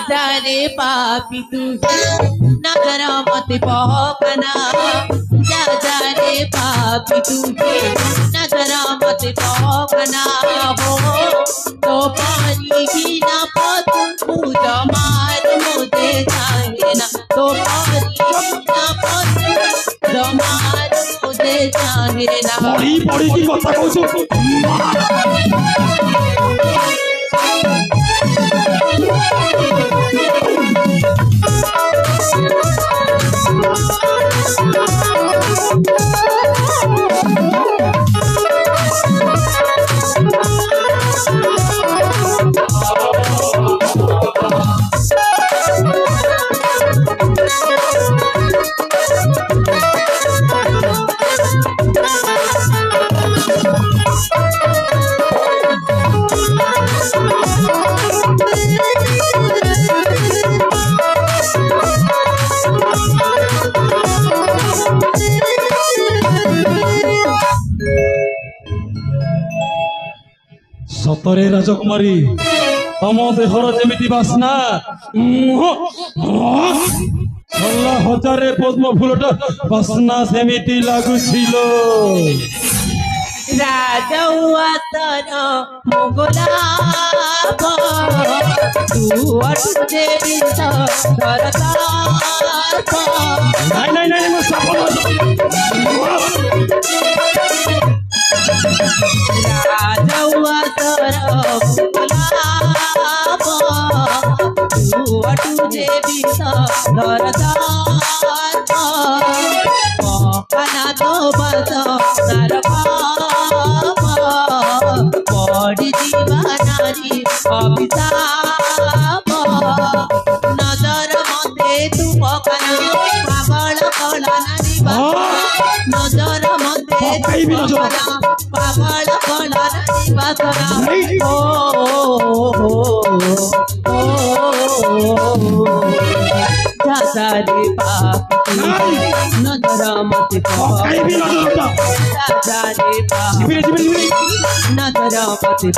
जा रे पापी तू नजर मत पहकना जा रे पापी तू नजर मत पहकना हो तो पानी की ना पतू पूजा मार मुझे जाने ना तो पानी की ना पतू मार मुझे जाने ना पड़ी पड़ी की कथा कहू सतरे राजकुमारी तम देहर जमी बासना छल्ला हजारे पद्म फूलटा बासना सेमिति लगुछिल राजवातर मोगलाप तू अटुजे बिंद धरताप नहीं नहीं मैं सफल राजवातर मोगलाप तू अटुजे बिंद धरताप कना तो बस पड़ी जीवनारी अभिशाप नजर मते तू पकना पागल कला नारी नजर मते पागल कला नारी बासना जा रे पापी नजर मते जा रे पापी नजर मते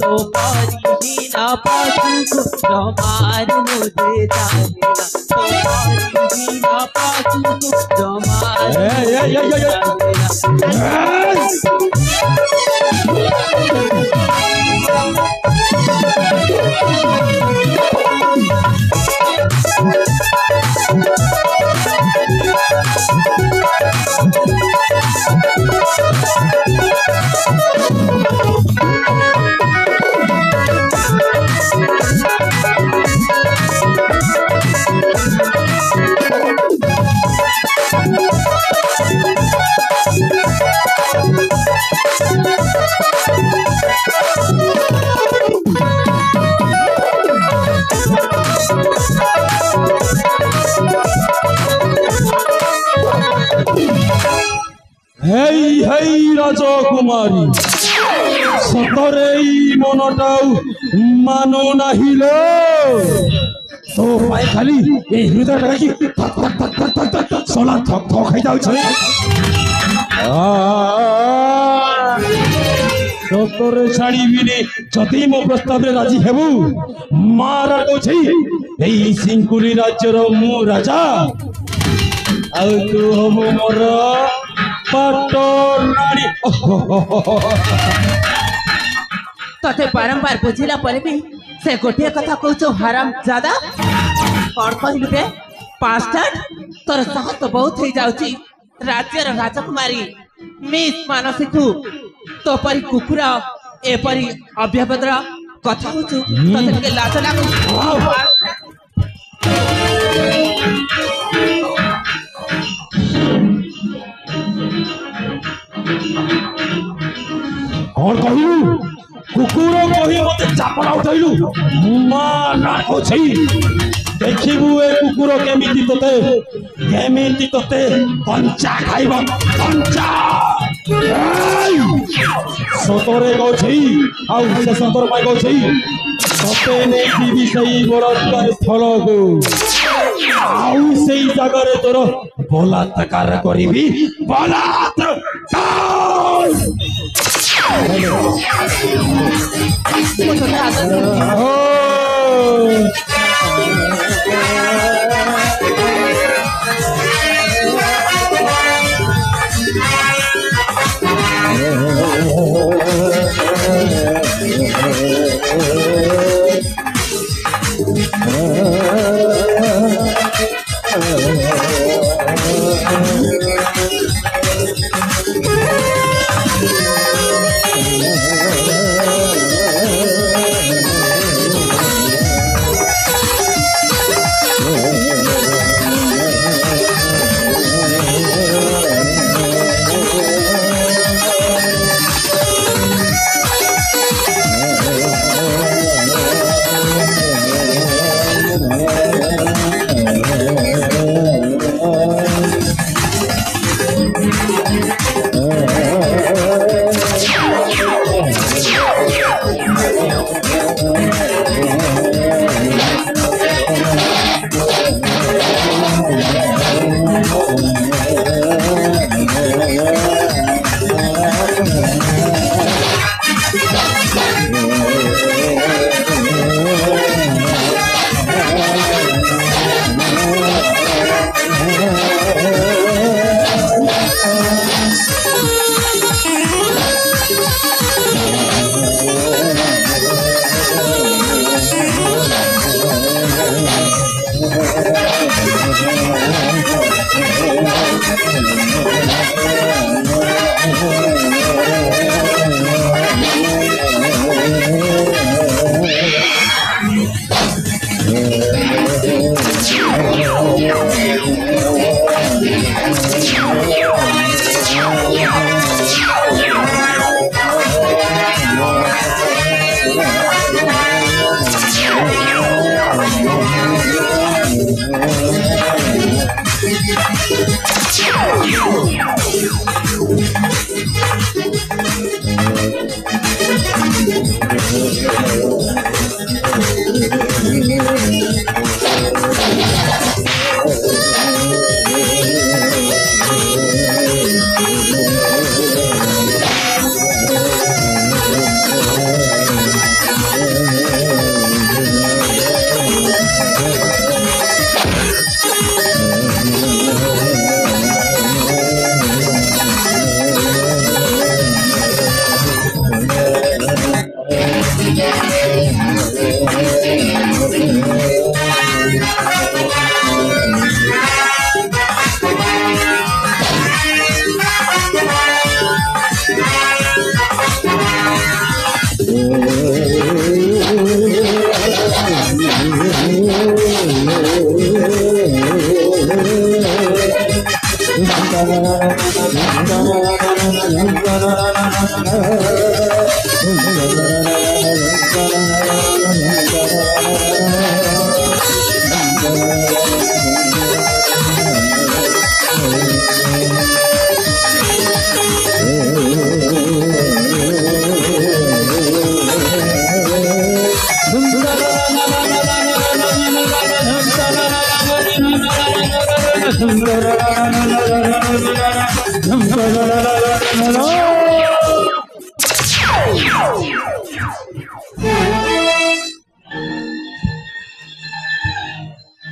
तो परी ना पासू जमार मुझे जाने ना तो परी ना पासू जमार राजकुमारी सतरे मनटाऊ मानो नाहिल तो पाए खाली हृदय की सला थक थक खाई जाऊ सतरे छाड़ीबिनी जदि मो प्रस्ताव राजी हेबू मारा कौछी एई सिंकुली राज्यर मु राजा आ तू हबु मोर पाटनारी तते बारंबार बुझिला पर भी से गोटे कथा कहू हराम ज्यादा कौन कहलु बे पास्टर्ड तोर साहस तो बहुत हो जाउची राज्यर राजकुमारी मिस मानसिकु तो परी कुकुरा ए परी अभ्यभद्र कथा होचु तते के लाज लागु और कहलु कुकुर कही मते चापड़ा उठैलु मा नाको छै देखिबु ए कुकुर केमिति तते कंचा खाइबो कंचा सतरे गौ छै आ से सतर पाइ गौ छै तते नै दिबि सही बलात्कार स्थल को आउ सेई जगरे तोर बलात्कार करिबि बलात्कार ମୋ ସହିତ ଆସନ୍ତୁ।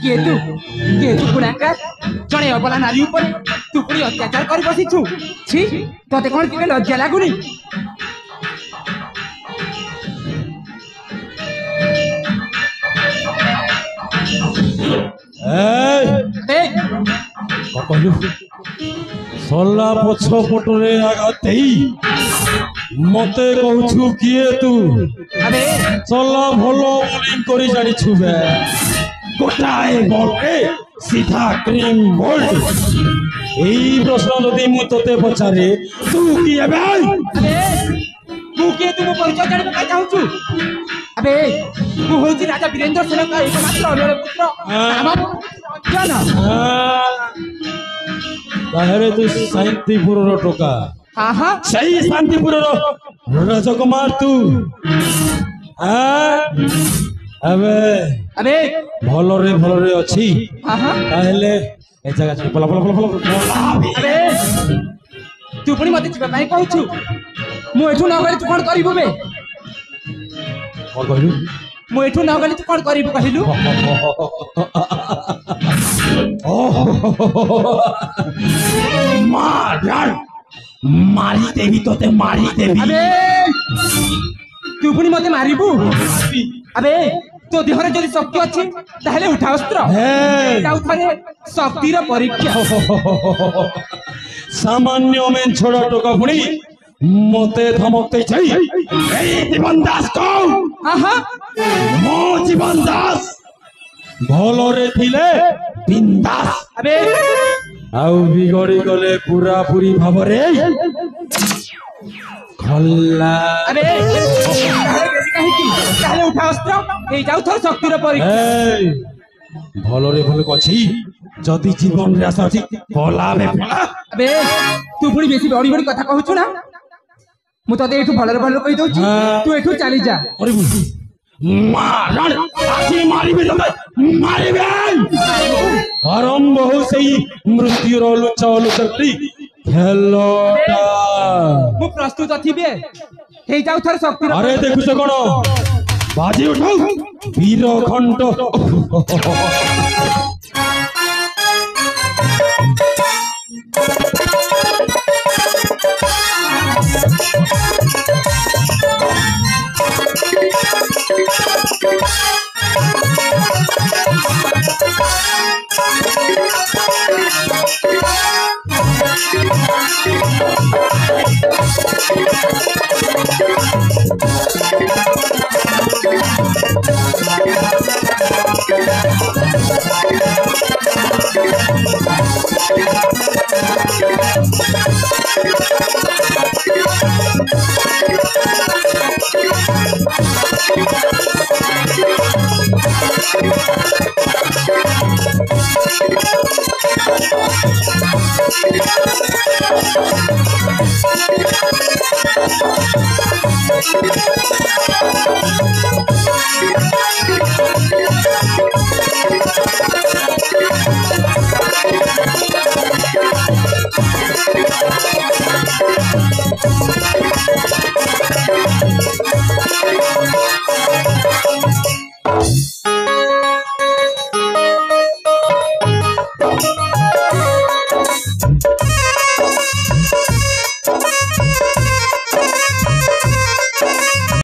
किए तू गुणाकार जड़े अबला नारी ऊपर तू पुरी अत्याचार कर बसिछु छी तते कोन के लज्जा लागुनी कहलु सल्ला पछ पटरे आघात मते कहछु किए तू अबे सल्ला भलो बोलिंग करी जानी छु बे गोटाए बॉल के सीधा क्रीम बोल्ड एई प्रश्न जदि मु तते पचारे तू किए बे अबे तू के तू परिचय जाने का चाहछु अबे तू होची राजा वीरेंद्र सेन का एकमात्र अनर पुत्र हमर जाना ताहरे तू शांतिपुर रो टोका हां हां सही शांतिपुर रो राजकुमार तू अबे अबे भलरे अछि हां हां ताहले ए जगह से पला अबे तू पुनी मते छिबा भाई कहछु मु एठु न गले तू कोन करिबो बे कौन कहलु ମୁଁ ଏଠୁ ନ ଗଲେ ତୁ କଣ କରିବୁ କହିଲୁ? मार मारी देवी तो ते मारी देवी अबे तू पुणी मते मारिबू? अबे तो देहरे जदि शक्ति अछि ताहले उठा अस्त्र जाऊ थरे शक्तिर परीक्षा सामान्य में छोड़ा टोका पुणी मते धमकते छै ए जीवन दास को आहा मो जीवन दास भलरे थिले बिंदास अबे आउ बिगड़ी गले पूरा पूरी भावरे खल्ला अबे ताहले उठा अस्त्र ए जाऊ थरे शक्तिर परीक्षा ए भलरे भल कछि जदि जीवन रे आसा अछि पला बे पला अबे तू पुणी बेसी बड़ी बड़ी कथा कहू ना मु तते एठू भलरे भलरे कहि दउची तू एठू चली जा अरे मारण आखि मारिबे जल्दी मारिबे आरंभ हो सही मृत्यु रोल चावल चली खेलोटा मु प्रस्तुत अथिबे हे जाऊ थरे शक्ति अरे देखु से कोन बाजी उठाऊ वीर खंड